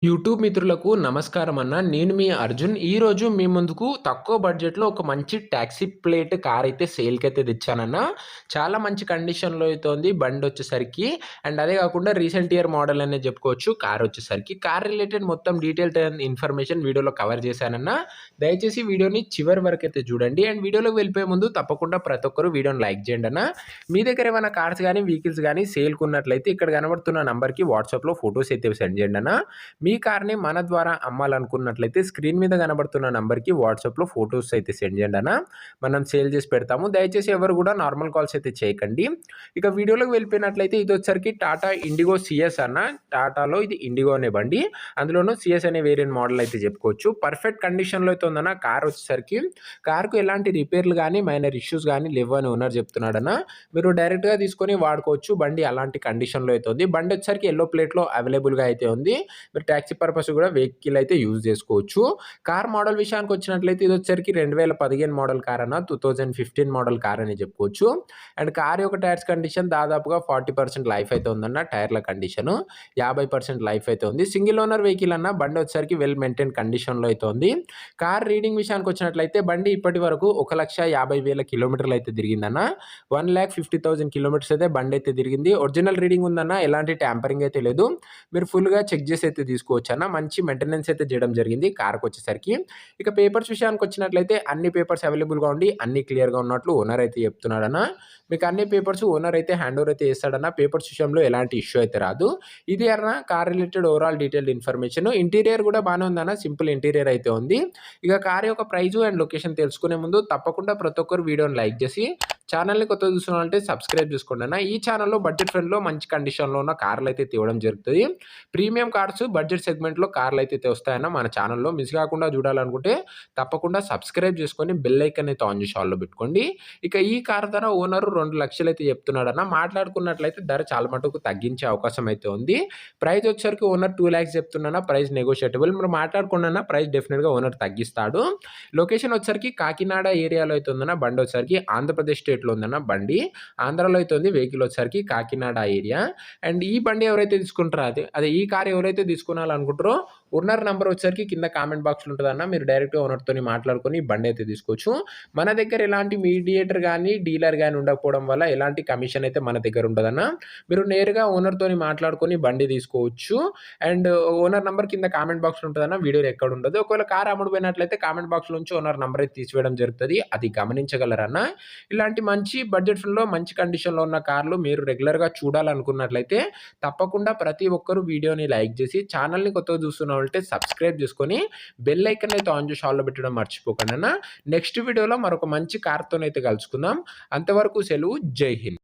YouTube మిత్రులకు నమస్కారం అన్న. నేను మీ అర్జున్. ఈరోజు మీ ముందుకు తక్కువ బడ్జెట్‌లో ఒక మంచి టాక్సీ ప్లేట్ కార్ అయితే సేల్‌కైతే తెచ్చానన్న. చాలా మంచి కండిషన్‌లో అయితే ఉంది బండొచ్చేసరికి. అండ్ అదే కాకుండా రీసెంట్ ఇయర్ మోడల్ అనే చెప్పుకోవచ్చు కార్ వచ్చేసరికి. కార్ రిలేటెడ్ మొత్తం ఇన్ఫర్మేషన్ వీడియోలో కవర్ చేశానన్న. దయచేసి వీడియోని చివరి వరకైతే చూడండి. అండ్ వీడియోలోకి వెళ్ళిపోయే ముందు తప్పకుండా ప్రతి ఒక్కరు వీడియోని లైక్ చేయండి అన్న. మీ దగ్గర ఏమైనా కార్స్ గానీ, వెహికల్స్ గానీ సేల్‌కి ఉన్నట్లయితే ఇక్కడ కనబడుతున్న నంబర్‌కి వాట్సాప్‌లో ఫోటోస్ అయితే సెండ్ చేయండి అన్న. మీ కార్‌ని మన ద్వారా అమ్మాలనుకున్నట్లయితే స్క్రీన్ మీద కనబడుతున్న నంబర్‌కి వాట్సాప్‌లో ఫోటోస్ అయితే సెండ్ చేయండి అన్న. మనం సేల్ చేసి పెడతాము. దయచేసి ఎవరు కూడా నార్మల్ కాల్స్ అయితే చేయకండి. ఇక వీడియోలోకి వెళ్ళిపోయినట్లయితే ఇదొచ్చేసరికి టాటా ఇండిగో సీఎస్ అన్న. టాటాలో ఇది ఇండిగో అనే బండి. అందులోనూ సీఎస్ అనే వేరియంట్ మోడల్ అయితే చెప్పుకోవచ్చు. పర్ఫెక్ట్ కండిషన్‌లో అయితే ఉందన్న కార్ వచ్చేసరికి. కార్‌కు ఎలాంటి రిపేర్‌లు గానీ, మైనర్ ఇష్యూస్ గానీ లేవని ఓనర్ చెప్తున్నాడన్న. మీరు డైరెక్ట్‌గా తీసుకొని వాడుకోవచ్చు. బండి అలాంటి కండిషన్‌లో అయితే ఉంది. బండి వచ్చేసరికి యెల్లో ప్లేట్‌లో అవైలబుల్‌గా అయితే ఉంది. మీరు టాక్సీ పర్పస్ కూడా వెహికల్ అయితే యూజ్ చేసుకోవచ్చు. కార్ మోడల్ విషయానికి వచ్చినట్లయితే ఇది వచ్చేసరికి 2015 మోడల్ కార్ అన్న. 2015 మోడల్ కార్ అని చెప్పుకోవచ్చు. అండ్ కార్ యొక్క టైర్స్ కండిషన్ దాదాపుగా 40% లైఫ్ అయితే ఉందన్న. టైర్ల కండిషన్ 50% లైఫ్ అయితే ఉంది. సింగిల్ ఓనర్ వెహికల్ అన్న. బండి వచ్చేసరికి వెల్ మెయింటైన్ కండిషన్‌లో అయితే ఉంది. కార్ రీడింగ్ విషయానికి వచ్చినట్లయితే బండి ఇప్పటి వరకు 1,50,000 కిలోమీటర్లు అయితే తిరిగిందన్న. 1,50,000 కిలోమీటర్స్ అయితే బండి అయితే తిరిగింది. ఒరిజినల్ రీడింగ్ ఉందన్న. ఎలాంటి ట్యాంపరింగ్ అయితే లేదు. మీరు ఫుల్‌గా చెక్ చేసి అయితే తీసుకోవచ్చన్న. మంచి మెయింటెనెన్స్ అయితే చేయడం జరిగింది కార్‌కొచ్చేసరికి. ఇక పేపర్స్ విషయానికొచ్చినట్లయితే అన్ని పేపర్స్ అవైలబుల్‌గా ఉండి అన్నీ క్లియర్‌గా ఉన్నట్లు ఓనర్ అయితే చెప్తున్నాడన్న. మీకు అన్ని పేపర్స్ ఓనర్ అయితే హ్యాండ్ ఓవర్ అయితే చేస్తాడన్న. పేపర్స్ విషయంలో ఎలాంటి ఇష్యూ అయితే రాదు. ఇది అన్న car related overall detailed information. Interior కూడా బానే ఉందన్న. సింపుల్ ఇంటీరియర్ అయితే ఉంది. ఇక కార్ యొక్క ప్రైస్ అండ్ లొకేషన్ తెలుసుకునే ముందు తప్పకుండా ప్రతి ఒక్కరు వీడియోని లైక్ చేసి ఛానల్‌ని కొత్తగా చూస్తున్నారంటే సబ్స్క్రైబ్ చేసుకోండి అన్న. ఈ ఛానల్‌లో బడ్జెట్ ఫ్రెండ్‌లో మంచి కండిషన్‌లో ఉన్న కార్లు అయితే తేవడం జరుగుతది. ప్రీమియం కార్స్ బడ్జెట్ సెగ్మెంట్‌లో కార్లు అయితే వస్తాయన్న మన ఛానల్‌లో. మిస్ కాకుండా చూడాలనుకుంటే తప్పకుండా సబ్స్క్రైబ్ చేసుకొని బెల్ ఐకాన్ అయితే ఆన్ చేసి ఆల్‌లో పెట్టుకోండి. ఇక ఈ కార్ ధర ఓనరు 2,00,000 అయితే చెప్తున్నాడన్న. మాట్లాడుకున్నట్లయితే ధర చాలా మటుకు తగ్గించే అవకాశం అయితే ఉంది. ప్రైస్ వచ్చేసరికి ఓనర్ 2,00,000 చెప్తున్నా. ప్రైస్ నెగోషియేటబుల్. మీరు మాట్లాడుకోండి అన్న. ప్రైస్ డెఫినిట్‌గా ఓనర్ తగ్గిస్తాడు. లొకేషన్ వచ్చేసరికి కాకినాడ ఏరియాలో అయితే ఉందన్న. బండి వచ్చేసరికి ఆంధ్రప్రదేశ్ స్టేట్‌లో ఉందన్న బండి. ఆంధ్రాలో అయితే ఉంది. వెహికల్ వచ్చేసరికి కాకినాడ ఏరియా. అండ్ ఈ బండి ఎవరైతే తీసుకుంటారో అదే ఈ కార్ ఎవరైతే తీసుకోవాలనుకుంటారో ఓనర్ నంబర్ వచ్చేసరికి కింద కామెంట్ బాక్స్‌లో ఉంటదన్న. మీరు డైరెక్ట్‌గా ఓనర్‌తోని మాట్లాడుకొని బండి అయితే తీసుకోవచ్చు. మన దగ్గర ఎలాంటి మీడియేటర్ గాని, డీలర్ గాని ఉండకపోవడం వల్ల ఎలాంటి కమిషన్ అయితే మన దగ్గర ఉండదన్న. మీరు నేరుగా ఓనర్‌తోని మాట్లాడుకొని బండి తీసుకోవచ్చు. అండ్ ఓనర్ నంబర్ కింద కామెంట్ బాక్స్‌లో ఉంటదన్న. వీడియోలో ఎక్కడ ఉండదు. ఒకవేళ కార్ అమ్ముడుపోయినట్లయితే కామెంట్ బాక్స్‌లో నుంచి ఓనర్ నంబర్ అయితే తీసివేయడం జరుగుతది. అది గమనించగలరన్న. ఇలాంటి మంచి బడ్జెట్‌లో మంచి కండిషన్‌లో ఉన్న కార్లు మీరు రెగ్యులర్‌గా చూడాలనుకున్నట్లయితే తప్పకుండా ప్రతి ఒక్కరు వీడియోని లైక్ చేసి ఛానల్‌ని కొత్తగా చూస్తున్నవాళ్ళంటే సబ్స్క్రైబ్ చేసుకొని బెల్ ఐకాన్ అయితే ఆన్ చేసి ఆల్‌లో పెట్టడం మర్చిపోకండి అన్న. నెక్స్ట్ వీడియోలో మరొక మంచి కార్‌తోనైతే కలుసుకుందాం. అంతవరకు సెలవు. జై హింద్.